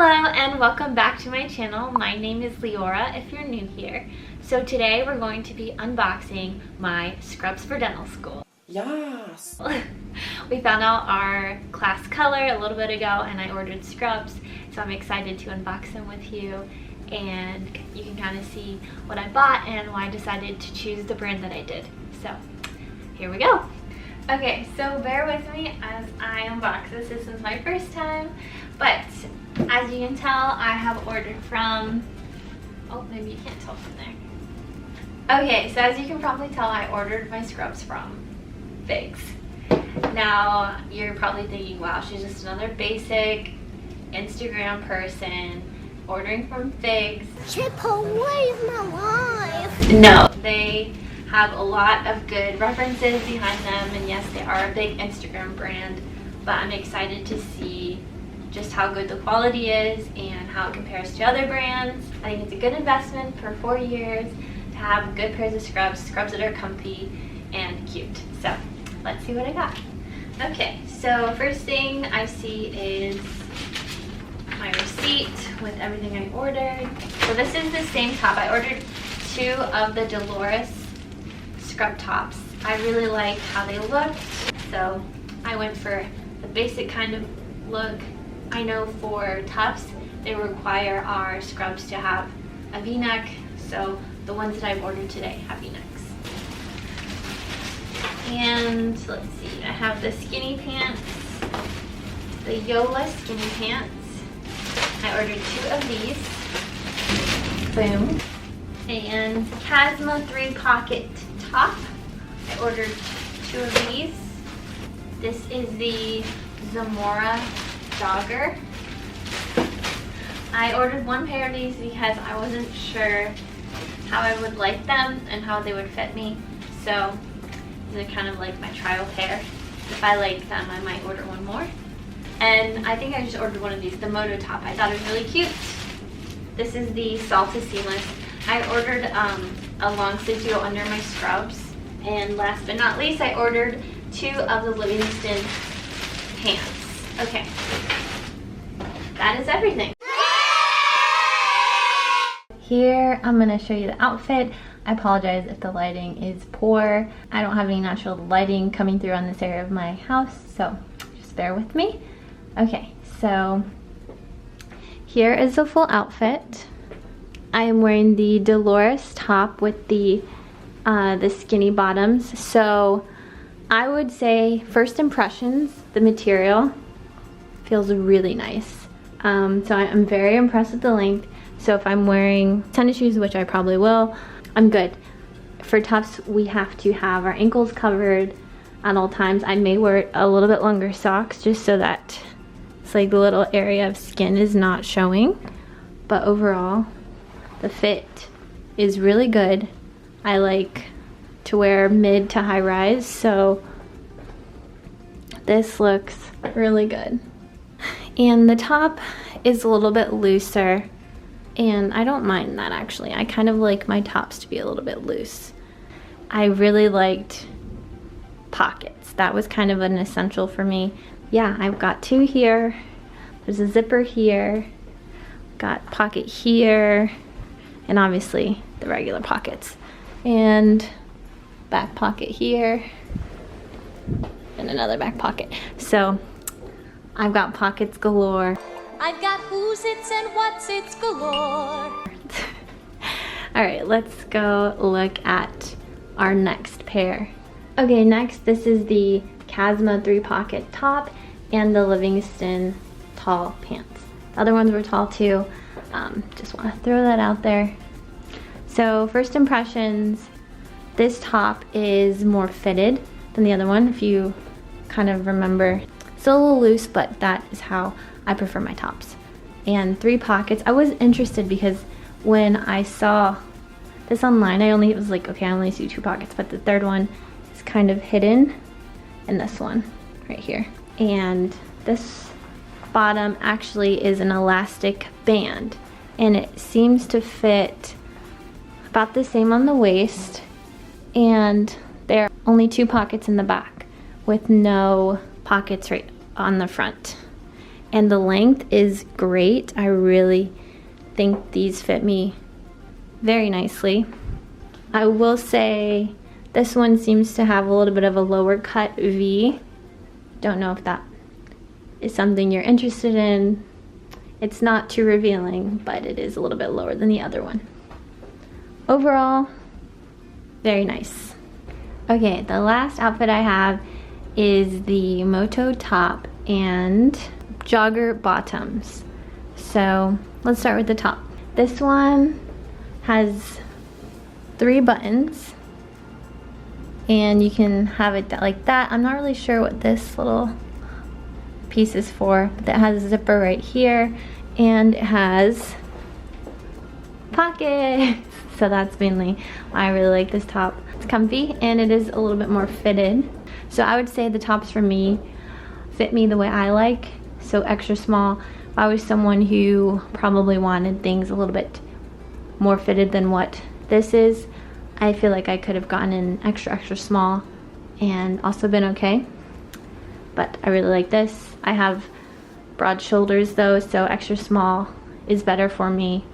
Hello and welcome back to my channel. My name is Leora if you're new here. So today we're going to be unboxing my scrubs for dental school. Yes! We found out our class color a little bit ago and I ordered scrubs, so I'm excited to unbox them with you and you can kind of see what I bought and why I decided to choose the brand that I did. So here we go. Okay, so bear with me as I unbox this. This is my first time, but as you can tell, I have ordered from, oh, maybe you can't tell from there. Okay, so as you can probably tell, I ordered my scrubs from FIGS. Now, you're probably thinking, wow, she's just another basic Instagram person ordering from FIGS. Chipotle is my life. No, they have a lot of good references behind them, and yes, they are a big Instagram brand, but I'm excited to see just how good the quality is and how it compares to other brands. I think it's a good investment for 4 years to have good pairs of scrubs that are comfy and cute. So let's see what I got. Okay, so first thing I see is my receipt with everything I ordered. So this is the same top. I ordered 2 of the Dolores scrub tops. I really liked how they looked, so I went for the basic kind of look. I know for tufts, they require our scrubs to have a V-neck, so the ones that I've ordered today have V-necks. And let's see, I have the skinny pants, the Yola skinny pants. I ordered 2 of these. Boom. And Casma 3-pocket top. I ordered 2 of these. This is the Zamora Jogger. I ordered 1 pair of these because I wasn't sure how I would like them and how they would fit me. So these are kind of like my trial pair. If I like them, I might order 1 more. And I think I just ordered 1 of these, the Moto top. I thought it was really cute. This is the Salta seamless. I ordered a long sleeve to go under my scrubs. And last but not least, I ordered 2 of the Livingston pants. Okay, that is everything. Here, I'm gonna show you the outfit. I apologize if the lighting is poor. I don't have any natural lighting coming through on this area of my house, so just bear with me. Okay, so here is the full outfit. I am wearing the Dolores top with the skinny bottoms. So I would say first impressions, the material feels really nice. So I'm very impressed with the length. So if I'm wearing tennis shoes, which I probably will, I'm good. For tufts, we have to have our ankles covered at all times. I may wear a little bit longer socks just so that it's like the little area of skin is not showing. But overall, the fit is really good. I like to wear mid to high rise, so this looks really good. And the top is a little bit looser, and I don't mind that actually. I kind of like my tops to be a little bit loose. I really liked pockets. That was kind of an essential for me. Yeah, I've got 2 here. There's a zipper here. Got pocket here, and obviously the regular pockets. And back pocket here, and another back pocket. So I've got pockets galore. I've got who's its and what's its galore. All right, let's go look at our next pair. Okay, next, this is the Casma 3-pocket top and the Livingston tall pants. The other ones were tall too. Just want to throw that out there. So first impressions, this top is more fitted than the other one, if you kind of remember. Still a little loose, but that is how I prefer my tops. And 3 pockets. I was interested because when I saw this online, it was like, okay, I only see 2 pockets, but the third one is kind of hidden, and this one right here. And this bottom actually is an elastic band, and it seems to fit about the same on the waist, and there are only 2 pockets in the back with no pockets right on the front. and the length is great. I really think these fit me very nicely. I will say this one seems to have a little bit of a lower cut V. Don't know if that is something you're interested in. It's not too revealing, but it is a little bit lower than the other one. Overall, very nice. Okay, the last outfit I have is the Moto top and jogger bottoms. So let's start with the top. This one has 3 buttons, and you can have it like that. I'm not really sure what this little piece is for, but it has a zipper right here, and it has pockets. So that's mainly why I really like this top. It's comfy and it is a little bit more fitted. So I would say the tops for me fit me the way I like, so extra small. If I was someone who probably wanted things a little bit more fitted than what this is, I feel like I could have gotten an extra small and also been okay. But I really like this. I have broad shoulders though, so extra small is better for me.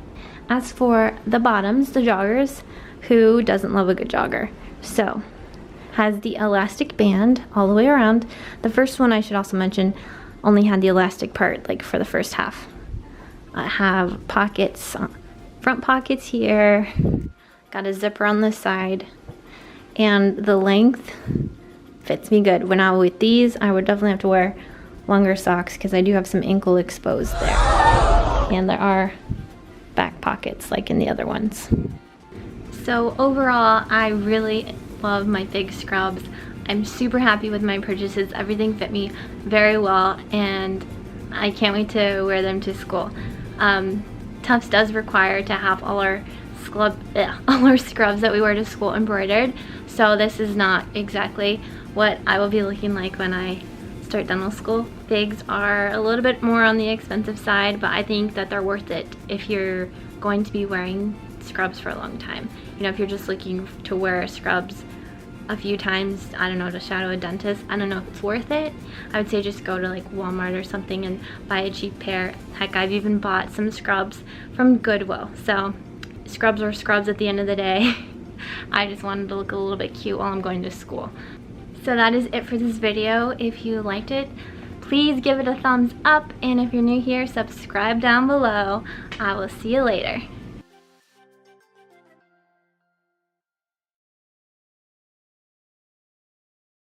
As for the bottoms, the joggers, who doesn't love a good jogger? So, has the elastic band all the way around. The first one, I should also mention, only had the elastic part like for the first half. I have pockets, front pockets here, got a zipper on this side, and the length fits me good. When I was with these, I would definitely have to wear longer socks because I do have some ankle exposed there. And there are back pockets like in the other ones. So overall, I really love my FIGS scrubs. I'm super happy with my purchases. Everything fit me very well, and I can't wait to wear them to school. Tufts does require to have all our scrubs that we wear to school embroidered, so this is not exactly what I will be looking like when I start dental school. FIGS are a little bit more on the expensive side, but I think that they're worth it if you're going to be wearing scrubs for a long time. You know, if you're just looking to wear scrubs a few times, I don't know, to shadow a dentist, I don't know if it's worth it. I would say just go to like Walmart or something and buy a cheap pair. Heck, I've even bought some scrubs from Goodwill. So scrubs are scrubs at the end of the day. I just wanted to look a little bit cute while I'm going to school. So that is it for this video. If you liked it, please give it a thumbs up, and if you're new here, subscribe down below. I will see you later.